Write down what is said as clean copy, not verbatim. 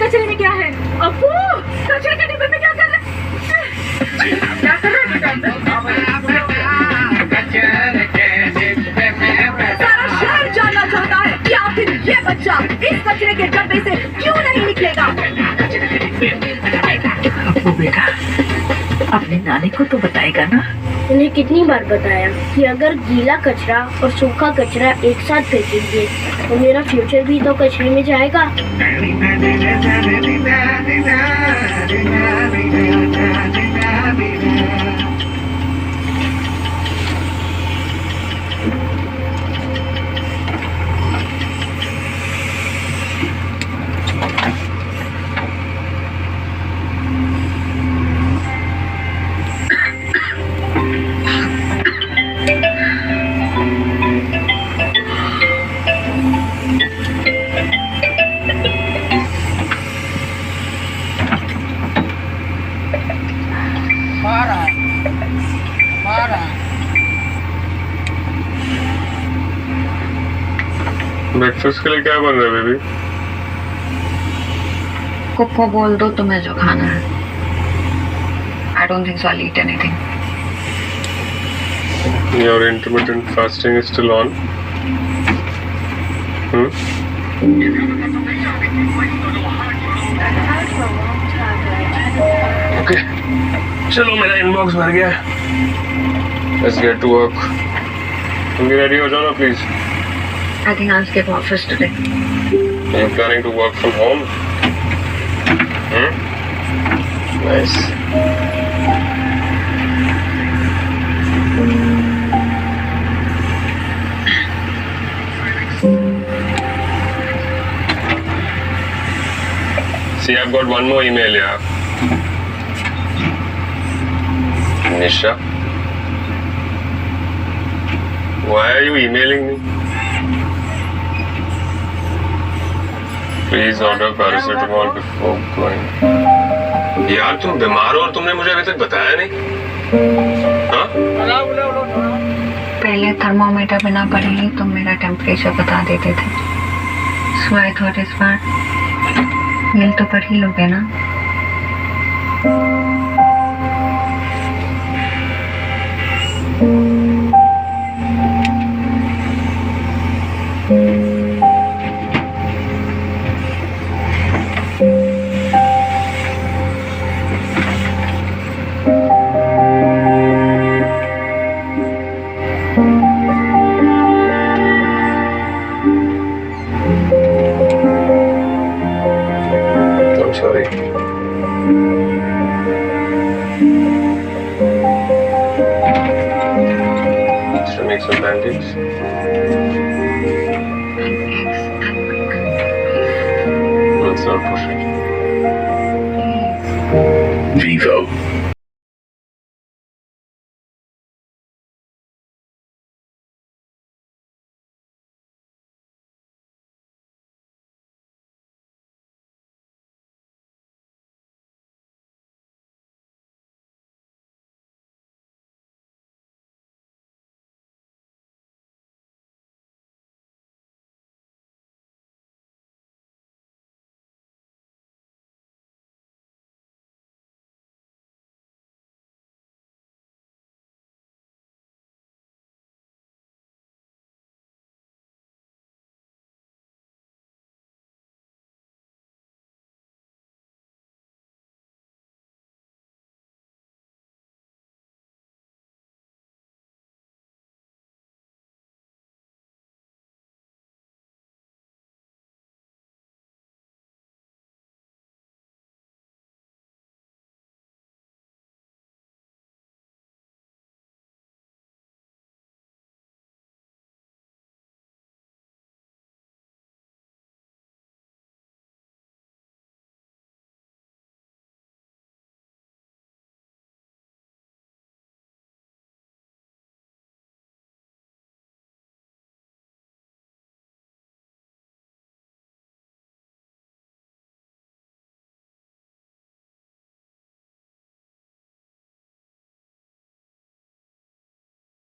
कचरे में क्या है? अब्बू, कचरे के डिब्बे में क्या कर रहे हैं? क्या कर रहे हैं बेटा? सारा शहर जानना चाहता है कि आखिर ये बच्चा इस कचरे के डब्बे से क्यों नहीं निकलेगा? अब्बू बेटा, अपने नानी को तो बताएगा ना? उन्हें कितनी बार बताया कि अगर गीला कचरा और सूखा कचरा एक साथ फेंकेंगे तो मेरा फ्यूचर भी तो कचरे में जाएगा। ब्रेकफास्ट के लिए क्या बन रहा है बेबी? कुक बोल दो तुम्हें जो खाना है। I don't think so I'll eat anything. Your intermittent fasting is still on? Okay. चलो मेरा इनबॉक्स भर गया है। Let's get to work. तुम भी रेडी हो जाओ ना please. I think I'll skip office today. Are you planning to work from home? Nice. See, I've got one more email here. Nisha, why are you emailing me? Please order paracetamol before going. यार तुम बीमार हो और तुमने मुझे अभी तक बताया नहीं? हाँ? पहले थर्मोमीटर बिना पढ़े ही तुम मेरा टेम्परेचर बता देते थे। So I thought इस बार मेल तो पढ़ ही लोगे ना? Sorry. Should I make some pancakes? Let's not push it. Vivo.